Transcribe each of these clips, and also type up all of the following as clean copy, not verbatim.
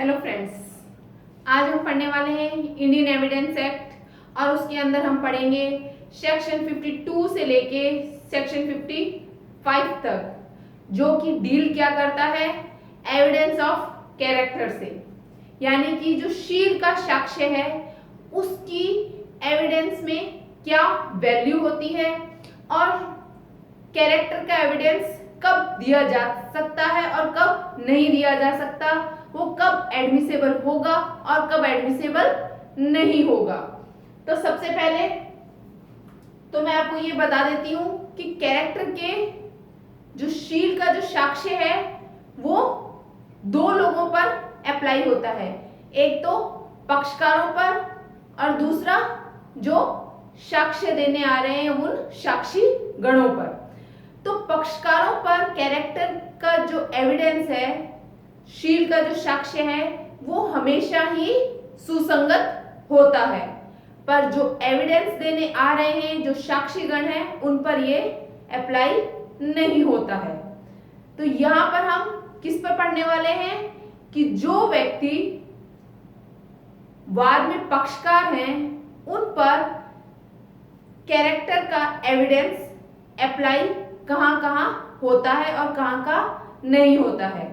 Hello friends, आज हम पढ़ने वाले हैं इंडियन एविडेंस एक्ट और उसके अंदर हम पढ़ेंगे सेक्शन 52 से लेके सेक्शन 55 तक, जो कि डील क्या करता है एविडेंस ऑफ कैरेक्टर से, यानी कि जो शील का साक्ष्य है उसकी एविडेंस में क्या वैल्यू होती है और कैरेक्टर का एविडेंस कब दिया जा सकता है और कब नहीं दिया जा सकता, वो कब एडमिसेबल होगा और कब एडमिसेबल नहीं होगा। तो सबसे पहले तो मैं आपको ये बता देती हूं कि कैरेक्टर के जो शील का जो साक्ष्य है वो दो लोगों पर अप्लाई होता है, एक तो पक्षकारों पर और दूसरा जो साक्ष्य देने आ रहे हैं उन साक्षी गणों पर। तो पक्षकारों पर कैरेक्टर का जो एविडेंस है, शील का जो साक्ष्य है, वो हमेशा ही सुसंगत होता है, पर जो एविडेंस देने आ रहे हैं जो साक्षीगण हैं उन पर ये अप्लाई नहीं होता है। तो यहां पर हम किस पर पढ़ने वाले हैं कि जो व्यक्ति वाद में पक्षकार हैं उन पर कैरेक्टर का एविडेंस अप्लाई कहां कहां होता है और कहां का नहीं होता है।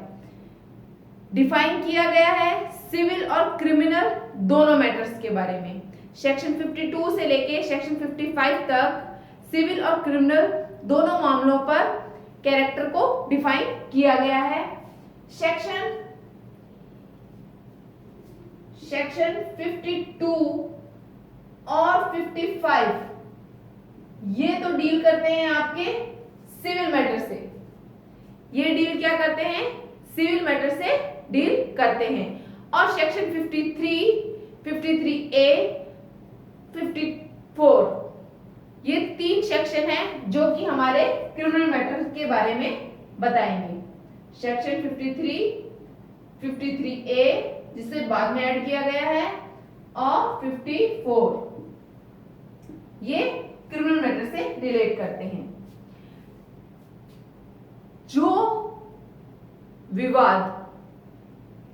डिफाइन किया गया है सिविल और क्रिमिनल दोनों मैटर्स के बारे में। सेक्शन 52 से लेके सेक्शन 55 तक सिविल और क्रिमिनल दोनों मामलों पर कैरेक्टर को डिफाइन किया गया है। सेक्शन 52 और 55 ये तो डील करते हैं आपके सिविल मैटर से, ये डील क्या करते हैं सिविल मैटर से डील करते हैं। और सेक्शन 53, 53A, 54 ये तीन सेक्शन हैं जो कि हमारे क्रिमिनल मैटर के बारे में बताएंगे। सेक्शन 53, 53A जिसे बाद में ऐड किया गया है और 54 ये क्रिमिनल मैटर से रिलेट करते हैं। जो विवाद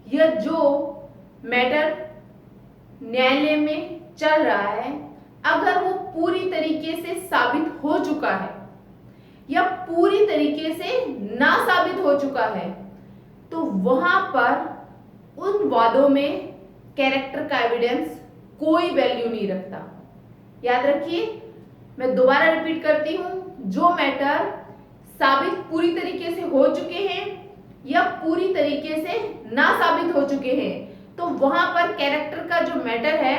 या जो मैटर न्यायालय में चल रहा है, अगर वो पूरी तरीके से साबित हो चुका है या पूरी तरीके से ना साबित हो चुका है, तो वहां पर उन वादों में कैरेक्टर का एविडेंस कोई वैल्यू नहीं रखता। याद रखिए, मैं दोबारा रिपीट करती हूं, जो मैटर साबित पूरी तरीके से हो चुके हैं या पूरी तरीके से ना साबित हो चुके हैं, तो वहां पर कैरेक्टर का जो मैटर है,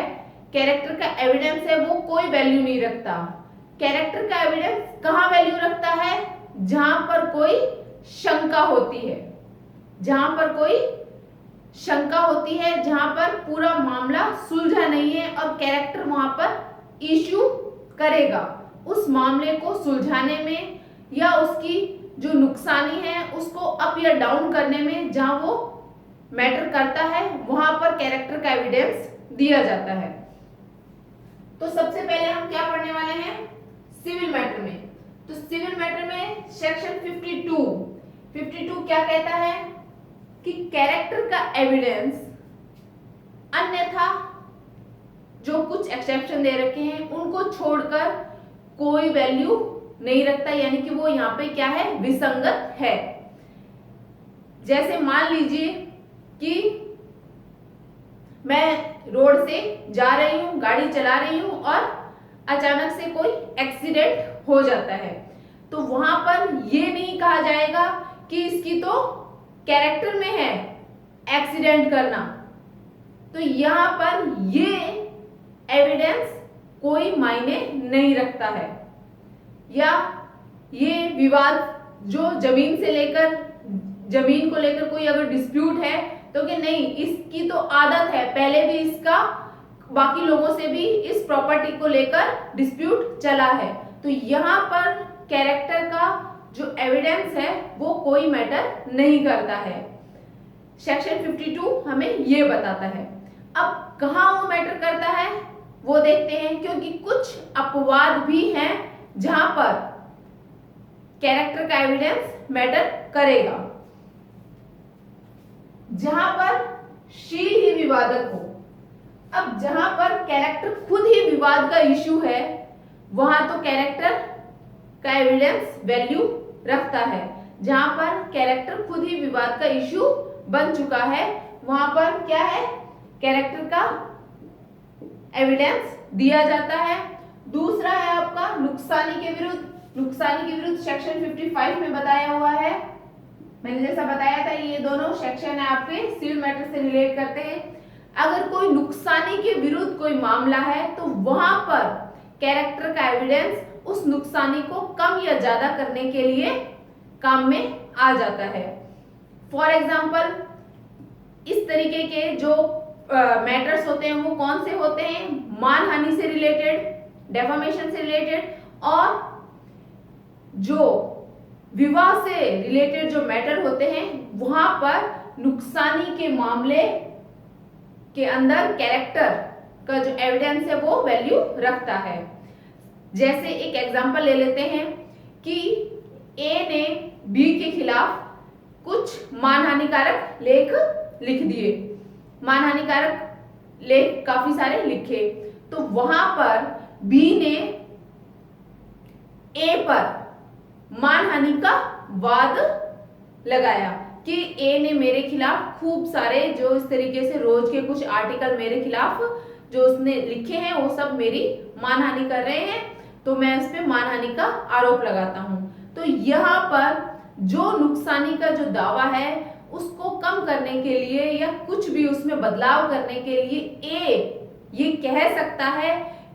कैरेक्टर का एविडेंस है, वो कोई वैल्यू नहीं रखता। कैरेक्टर का एविडेंस कहां वैल्यू रखता है? जहां पर कोई शंका होती है, जहां पर कोई शंका होती है, जहां पर पूरा मामला सुलझा नहीं है और कैरेक्टर वहां पर इश्यू करेगा उस मामले को सुलझाने में या उसकी जो नुकसानी है उसको अप या डाउन करने में, जहां वो मैटर करता है वहां पर कैरेक्टर का एविडेंस दिया जाता है। तो सबसे पहले हम क्या पढ़ने वाले हैं सिविल मैटर में। तो सिविल मैटर में सेक्शन 52 क्या कहता है कि कैरेक्टर का एविडेंस अन्यथा जो कुछ एक्सेप्शन दे रखे हैं उनको छोड़कर कोई वैल्यू नहीं रखता, यानी कि वो यहाँ पे क्या है विसंगत है। जैसे मान लीजिए कि मैं रोड से जा रही हूं, गाड़ी चला रही हूं और अचानक से कोई एक्सीडेंट हो जाता है, तो वहां पर ये नहीं कहा जाएगा कि इसकी तो कैरेक्टर में है एक्सीडेंट करना। तो यहां पर ये एविडेंस कोई मायने नहीं रखता है। या ये विवाद जो जमीन को लेकर कोई अगर डिस्प्यूट है तो कि नहीं इसकी तो आदत है, पहले भी इसका बाकी लोगों से भी इस प्रॉपर्टी को लेकर डिस्प्यूट चला है, तो यहाँ पर कैरेक्टर का जो एविडेंस है वो कोई मैटर नहीं करता है। सेक्शन 52 हमें ये बताता है। अब कहाँ वो मैटर करता है वो देखते हैं, क्योंकि कुछ अपवाद भी हैं जहां पर कैरेक्टर का एविडेंस मैटर करेगा। जहां पर शील ही विवादक हो। अब जहां पर कैरेक्टर खुद ही विवाद का इश्यू है, वहां तो कैरेक्टर का एविडेंस वैल्यू रखता है। जहां पर कैरेक्टर खुद ही विवाद का इश्यू बन चुका है, वहां पर क्या है, कैरेक्टर का एविडेंस दिया जाता है। दूसरा है आपका नुकसानी के विरुद्ध। नुकसानी के विरुद्ध सेक्शन 55 में बताया हुआ है। मैंने जैसा बताया था, ये दोनों सेक्शन है आपके सिविल मैटर से रिलेट करते हैं। अगर कोई नुकसानी के विरुद्ध कोई मामला है तो वहां पर कैरेक्टर का एविडेंस उस नुकसानी को कम या ज्यादा करने के लिए काम में आ जाता है। फॉर एग्जाम्पल, इस तरीके के जो मैटर्स होते हैं वो कौन से होते हैं, मानहानि से रिलेटेड, डेफामेशन से रिलेटेड, और जो विवाह से रिलेटेड जो मैटर होते हैं वहां पर नुकसानी के मामले के अंदर कैरेक्टर का जो एविडेंस है वो वैल्यू रखता है। जैसे एक एग्जांपल ले लेते हैं कि ए ने बी के खिलाफ कुछ मानहानिकारक लेख लिख दिए, मानहानिकारक लेख काफी सारे लिखे, तो वहां पर बी ने ए पर मानहानि का वाद लगाया कि ए ने मेरे खिलाफ खूब सारे जो इस तरीके से रोज के कुछ आर्टिकल मेरे खिलाफ जो उसने लिखे हैं वो सब मेरी मानहानि कर रहे हैं, तो मैं इस पे मानहानि का आरोप लगाता हूं। तो यहाँ पर जो नुकसानी का जो दावा है उसको कम करने के लिए या कुछ भी उसमें बदलाव करने के लिए ए ये कह सकता है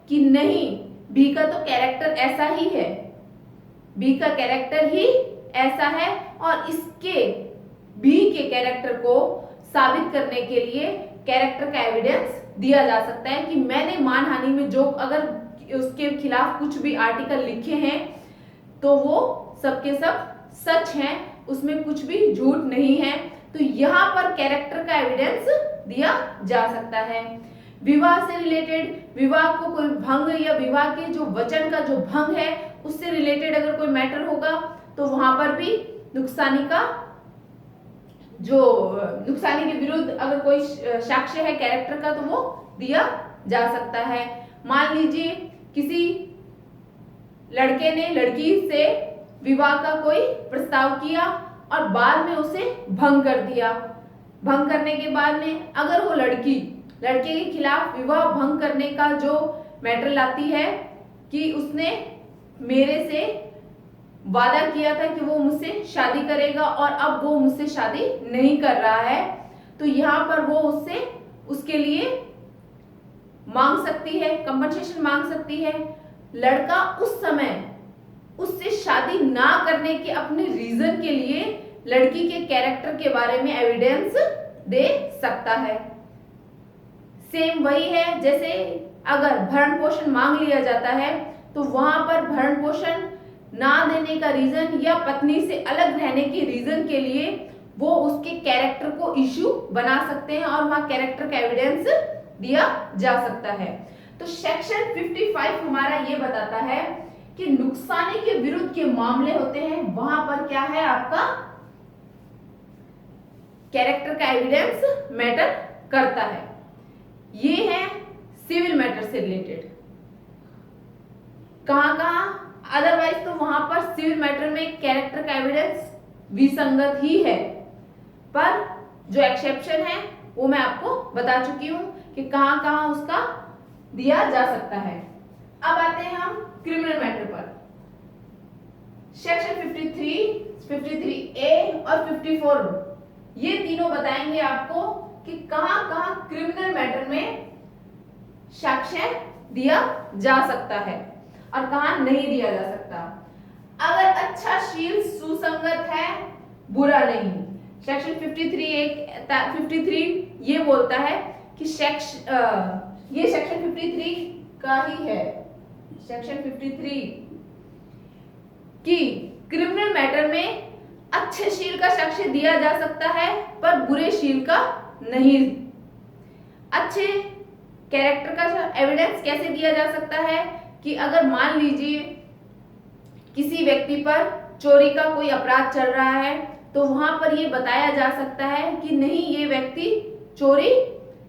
कि नहीं, बी का तो कैरेक्टर ऐसा ही है, बी का कैरेक्टर ही ऐसा है, और इसके बी के कैरेक्टर को साबित करने के लिए कैरेक्टर का एविडेंस दिया जा सकता है कि मैंने मानहानि में जो अगर उसके खिलाफ कुछ भी आर्टिकल लिखे हैं तो वो सबके सब सच हैं, उसमें कुछ भी झूठ नहीं है। तो यहाँ पर कैरेक्टर का एविडेंस दिया जा सकता है। विवाह से रिलेटेड, विवाह को कोई भंग या विवाह के जो वचन का जो भंग है उससे रिलेटेड अगर कोई मैटर होगा तो वहां पर भी नुकसानी का जो नुकसानी के विरुद्ध अगर कोई साक्ष्य है कैरेक्टर का तो वो दिया जा सकता है। मान लीजिए किसी लड़के ने लड़की से विवाह का कोई प्रस्ताव किया और बाद में उसे भंग कर दिया। भंग करने के बाद में अगर वो लड़के के खिलाफ विवाह भंग करने का जो मैटर लाती है कि उसने मेरे से वादा किया था कि वो मुझसे शादी करेगा और अब वो मुझसे शादी नहीं कर रहा है, तो यहाँ पर वो उससे उसके लिए मांग सकती है, कंपनसेशन मांग सकती है। लड़का उस समय उससे शादी ना करने के अपने रीजन के लिए लड़की के कैरेक्टर के बारे में एविडेंस दे सकता है। सेम वही है जैसे अगर भरण पोषण मांग लिया जाता है तो वहां पर भरण पोषण ना देने का रीजन या पत्नी से अलग रहने के रीजन के लिए वो उसके कैरेक्टर को इश्यू बना सकते हैं और वहां कैरेक्टर का एविडेंस दिया जा सकता है। तो सेक्शन 55 हमारा ये बताता है कि नुकसानी के विरुद्ध के मामले होते हैं वहां पर क्या है, आपका कैरेक्टर का एविडेंस मैटर करता है। ये है सिविल मैटर से रिलेटेड। कहां अदरवाइज तो वहां पर सिविल मैटर में कैरेक्टर का एविडेंस विसंगत ही है, पर जो एक्सेप्शन है वो मैं आपको बता चुकी हूं कि कहां उसका दिया जा सकता है। अब आते हैं हम क्रिमिनल मैटर पर। सेक्शन 53, 53A और 54 ये तीनों बताएंगे आपको कि कहां क्रिमिनल मैटर में साक्ष्य दिया जा सकता है और कहां नहीं दिया जा सकता। अगर अच्छा शील सुसंगत है, बुरा नहीं। सेक्शन 53 ये बोलता है कि ये सेक्शन 53 का ही है। सेक्शन 53 कि क्रिमिनल मैटर में अच्छे शील का साक्ष्य दिया जा सकता है पर बुरे शील का नहीं। अच्छे कैरेक्टर का एविडेंस कैसे दिया जा सकता है कि अगर मान लीजिए किसी व्यक्ति पर चोरी का कोई अपराध चल रहा है तो वहां पर ये बताया जा सकता है कि नहीं, ये व्यक्ति चोरी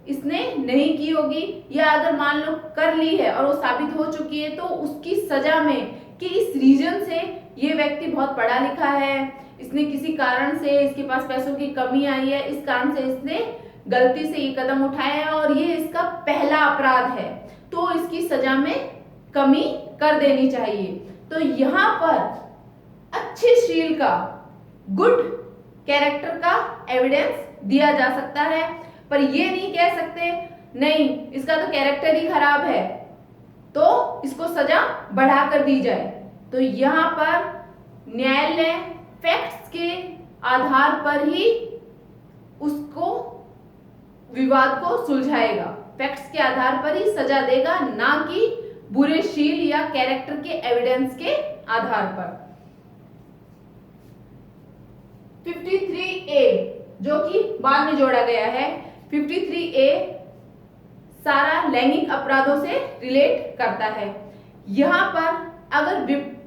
इसने नहीं की होगी, या अगर मान लो कर ली है और वो साबित हो चुकी है तो उसकी सजा में कि इस रीजन से ये व्यक्ति बहुत पढ़ा लिखा है, इसने किसी कारण से इसके पास पैसों की कमी आई है, इस कारण से इसने गलती से ये कदम उठाया है और ये इसका पहला अपराध है, तो इसकी सजा में कमी कर देनी चाहिए। तो यहाँ पर अच्छे शील का, गुड कैरेक्टर का एविडेंस दिया जा सकता है, पर ये नहीं कह सकते नहीं इसका तो कैरेक्टर ही खराब है तो इसको सजा बढ़ा कर दी जाए। तो यहाँ पर न्यायालय फैक्ट्स के आधार पर ही उसको विवाद को सुलझाएगा, फैक्ट्स के आधार पर ही सजा देगा, ना कि बुरे शील या कैरेक्टर के एविडेंस के आधार पर। 53A जो कि बाद में जोड़ा गया है, 53A सारा लैंगिक अपराधों से रिलेट करता है। यहाँ पर अगर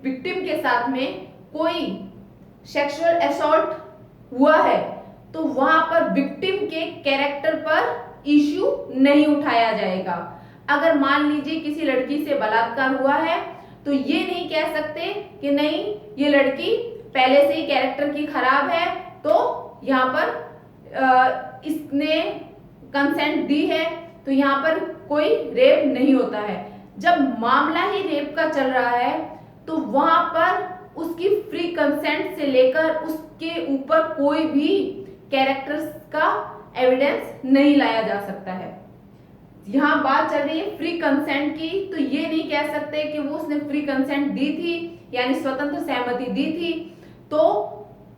विक्टिम के साथ में कोई सेक्सुअल असॉल्ट हुआ है तो वहां पर विक्टिम के कैरेक्टर पर इश्यू नहीं उठाया जाएगा। अगर मान लीजिए किसी लड़की से बलात्कार हुआ है तो ये नहीं कह सकते कि नहीं ये लड़की पहले से ही कैरेक्टर की खराब है तो यहाँ पर इसने कंसेंट दी है तो यहाँ पर कोई रेप नहीं होता है। जब मामला ही रेप का चल रहा है तो वहां पर उसकी फ्री कंसेंट से लेकर उसके ऊपर कोई भी कैरेक्टर्स का एविडेंस नहीं लाया जा सकता है। यहाँ बात चल रही है फ्री कंसेंट की, तो ये नहीं कह सकते कि वो उसने फ्री कंसेंट दी थी यानी स्वतंत्र सहमति दी थी तो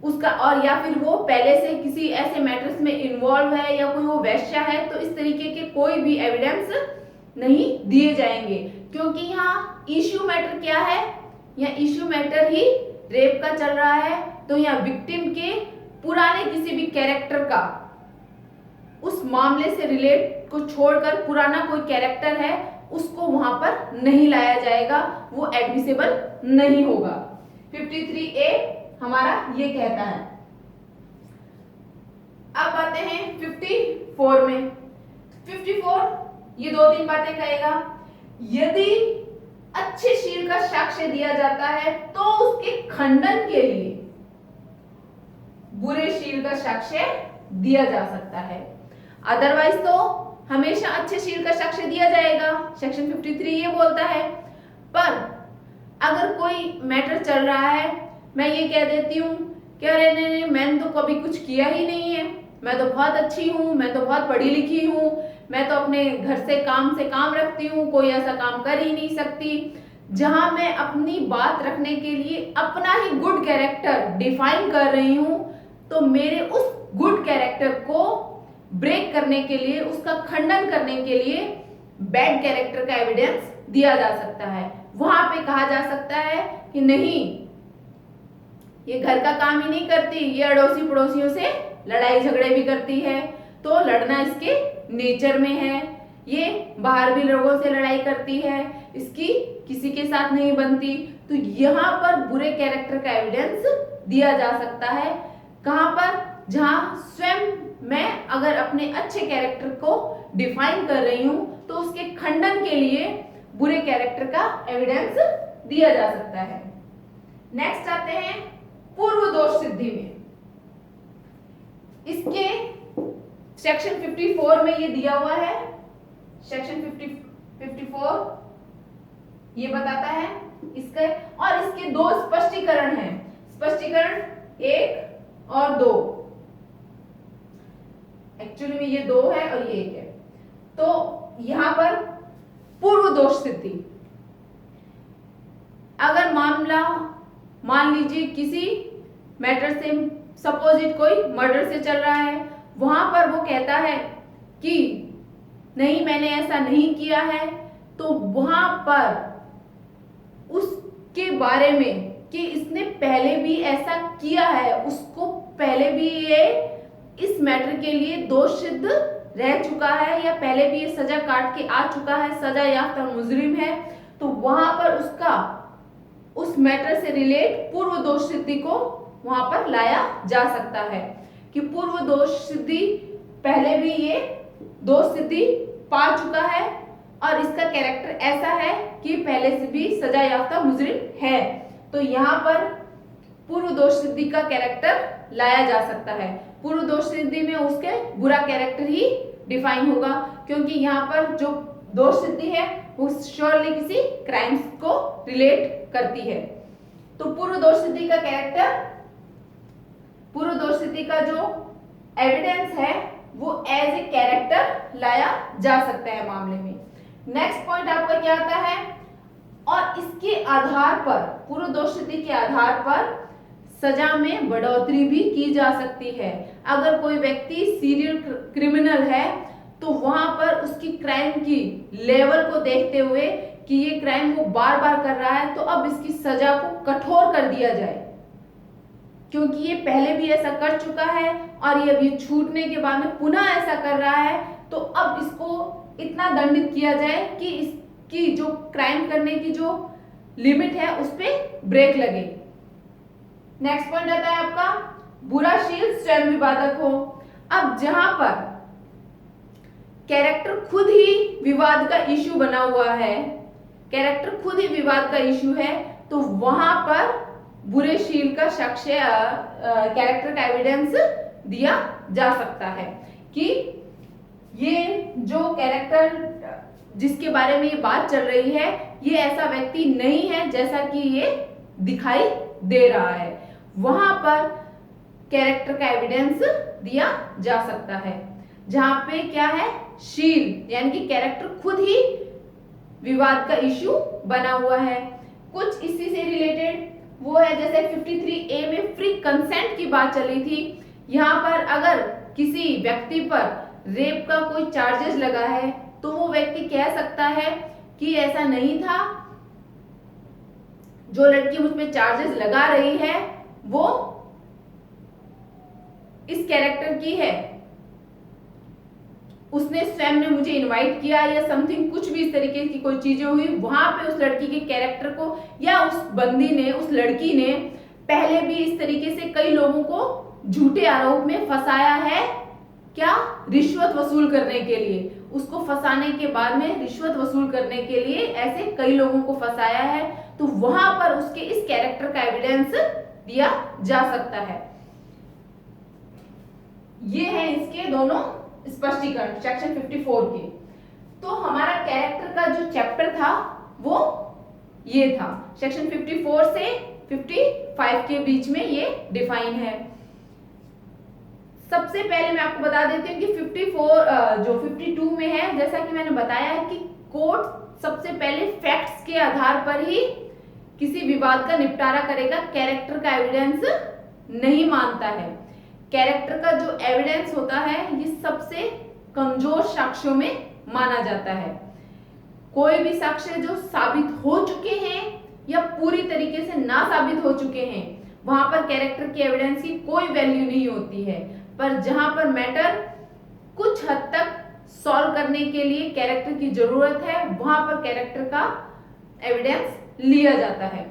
उसका, और या फिर वो पहले से किसी ऐसे मैटर्स में इन्वॉल्व है या कोई वो वैश्या है, तो इस तरीके के कोई भी एविडेंस नहीं दिए जाएंगे। क्योंकि यहाँ इश्यू मैटर क्या है, यहाँ इश्यू मैटर ही रेप का चल रहा है, तो यहाँ विक्टिम के पुराने किसी भी कैरेक्टर का, उस मामले से रिलेट को छोड़कर पुराना कोई कैरेक्टर है उसको वहां पर नहीं लाया जाएगा, वो एडमिसेबल नहीं होगा। 53A हमारा ये कहता है। अब आते हैं 54 में। 54 ये दो तीन बातें कहेगा। यदि अच्छे शील का साक्ष्य दिया जाता है तो उसके खंडन के लिए बुरे शील का साक्ष्य दिया जा सकता है, अदरवाइज तो हमेशा अच्छे शील का साक्ष्य दिया जाएगा। सेक्शन 53 ये बोलता है। पर अगर कोई मैटर चल रहा है, मैं ये कह देती हूँ कि अरे नहीं मैंने तो कभी कुछ किया ही नहीं है, मैं तो बहुत अच्छी हूँ, मैं तो बहुत पढ़ी लिखी हूँ, मैं तो अपने घर से काम रखती हूँ, कोई ऐसा काम कर ही नहीं सकती, जहां मैं अपनी बात रखने के लिए अपना ही गुड कैरेक्टर डिफाइन कर रही हूँ, तो मेरे उस गुड कैरेक्टर को ब्रेक करने के लिए, उसका खंडन करने के लिए बैड कैरेक्टर का एविडेंस दिया जा सकता है। वहां पे कहा जा सकता है कि नहीं ये घर का काम ही नहीं करती, ये अड़ोसी पड़ोसियों से लड़ाई झगड़े भी करती है, तो लड़ना इसके नेचर में है, ये बाहर भी लोगों से लड़ाई करती है, इसकी किसी के साथ नहीं बनती, तो यहाँ पर बुरे कैरेक्टर का एविडेंस दिया जा सकता है। कहां पर, जहां स्वयं मैं अगर अपने अच्छे कैरेक्टर को डिफाइन कर रही हूं तो उसके खंडन के लिए बुरे कैरेक्टर का एविडेंस दिया जा सकता है। नेक्स्ट आते हैं पूर्व दोष सिद्धि में। इसके सेक्शन 54 में ये दिया हुआ है। सेक्शन 54 ये बताता है इसके, और इसके दो स्पष्टीकरण हैं, स्पष्टीकरण 1 और 2। एक्चुअली में ये 2 है और ये 1 है। तो यहां पर पूर्व दोष सिद्धि, अगर मामला मान लीजिए किसी मैटर से, सपोजिट कोई मर्डर से चल रहा है, वहां पर वो कहता है कि नहीं मैंने ऐसा नहीं किया है, तो वहां पर उसके बारे में कि इसने पहले भी ऐसा किया है, उसको पहले भी ये इस मैटर के लिए दोष सिद्ध रह चुका है या पहले भी ये सजा काट के आ चुका है, सजा याफ्ता मुजरिम है, तो वहां पर उसका उस मैटर से रिलेट पूर्व दोष सिद्धि को वहां पर लाया जा सकता है कि पूर्व दोष सिद्धि पहले भी ये दोष सिद्धि पा चुका है और इसका कैरेक्टर ऐसा है कि पहले से भी सजा याफ्ता मुजरिम है। तो यहाँ पर पूर्व दोष सिद्धि का कैरेक्टर लाया जा सकता है। पूर्व दोष सिद्धि में उसके बुरा कैरेक्टर ही डिफाइन होगा, क्योंकि यहाँ पर जो दोष सिद्धि है वो श्योरली किसी क्राइम्स को रिलेट करती है। तो पूर्व दोष सिद्धि का कैरेक्टर, पूर्व दोष सिद्धि का जो एविडेंस है वो एज ए कैरेक्टर लाया जा सकता है मामले में। नेक्स्ट पॉइंट आपका क्या आता है, और इसके आधार पर, पूर्व दोष सिद्धि के आधार पर सजा में बढ़ोतरी भी की जा सकती है। अगर कोई व्यक्ति सीरियल क्रिमिनल है तो वहां पर उसकी क्राइम की लेवल को देखते हुए कि ये क्राइम वो बार बार कर रहा है तो अब इसकी सजा को कठोर कर दिया जाए, क्योंकि ये पहले भी ऐसा कर चुका है और ये अभी छूटने के बाद में पुनः ऐसा कर रहा है, तो अब इसको इतना दंडित किया जाए कि इसकी जो क्राइम करने की जो लिमिट है उस पर ब्रेक लगे। नेक्स्ट पॉइंट आता है आपका, बुराशील स्वयं विवादक हो। अब जहां पर कैरेक्टर खुद ही विवाद का इश्यू बना हुआ है, कैरेक्टर खुद ही विवाद का इश्यू है, तो वहां पर बुरे शील का शख्स कैरेक्टर का एविडेंस दिया जा सकता है कि ये जो कैरेक्टर जिसके बारे में ये बात चल रही है ये ऐसा व्यक्ति नहीं है जैसा कि ये दिखाई दे रहा है। वहां पर कैरेक्टर का एविडेंस दिया जा सकता है, जहां पे क्या है, शील यानी कि कैरेक्टर खुद ही विवाद का इश्यू बना हुआ है। कुछ इसी से रिलेटेड वो है, जैसे 53A में फ्री कंसेंट की बात चली थी। यहाँ पर अगर किसी व्यक्ति पर रेप का कोई चार्जेस लगा है तो वो व्यक्ति कह सकता है कि ऐसा नहीं था, जो लड़की मुझ पे चार्जेस लगा रही है वो इस कैरेक्टर की है, उसने स्वयं ने मुझे इनवाइट किया या समथिंग, कुछ भी इस तरीके की कोई चीजें हुई, वहां पे उस लड़की के कैरेक्टर को या उस बंदी ने, उस लड़की ने पहले भी इस तरीके से कई लोगों को झूठे आरोप में फंसाया है, क्या, रिश्वत वसूल करने के लिए। उसको फंसाने के बाद में रिश्वत वसूल करने के लिए ऐसे कई लोगों को फंसाया है, तो वहां पर उसके इस कैरेक्टर का एविडेंस दिया जा सकता है। ये है इसके दोनों स्पष्टीकरण सेक्शन 54 के। तो हमारा कैरेक्टर का जो चैप्टर था वो ये था, सेक्शन 54 से 55 के बीच में ये डिफाइन है। सबसे पहले मैं आपको बता देती हूँ कि 54 जो 52 में है, जैसा कि मैंने बताया है कि कोर्ट सबसे पहले फैक्ट्स के आधार पर ही किसी विवाद का निपटारा करेगा, कैरेक्टर का एविडेंस नहीं मानता है। कैरेक्टर का जो एविडेंस होता है ये सबसे कमजोर साक्ष्यों में माना जाता है। कोई भी साक्ष्य जो साबित हो चुके हैं या पूरी तरीके से ना साबित हो चुके हैं वहां पर कैरेक्टर की एविडेंस की कोई वैल्यू नहीं होती है, पर जहां पर मैटर कुछ हद तक सॉल्व करने के लिए कैरेक्टर की जरूरत है वहां पर कैरेक्टर का एविडेंस लिया जाता है।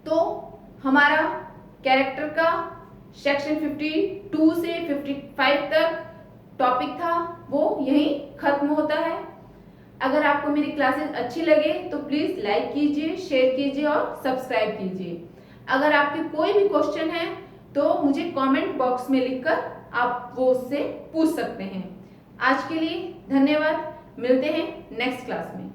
तो हमारा कैरेक्टर का सेक्शन 52 से 55 तक टॉपिक था वो यहीं खत्म होता है। अगर आपको मेरी क्लासेस अच्छी लगे तो प्लीज लाइक कीजिए, शेयर कीजिए और सब्सक्राइब कीजिए। अगर आपके कोई भी क्वेश्चन है तो मुझे कमेंट बॉक्स में लिखकर आप वो उससे पूछ सकते हैं। आज के लिए धन्यवाद, मिलते हैं नेक्स्ट क्लास में।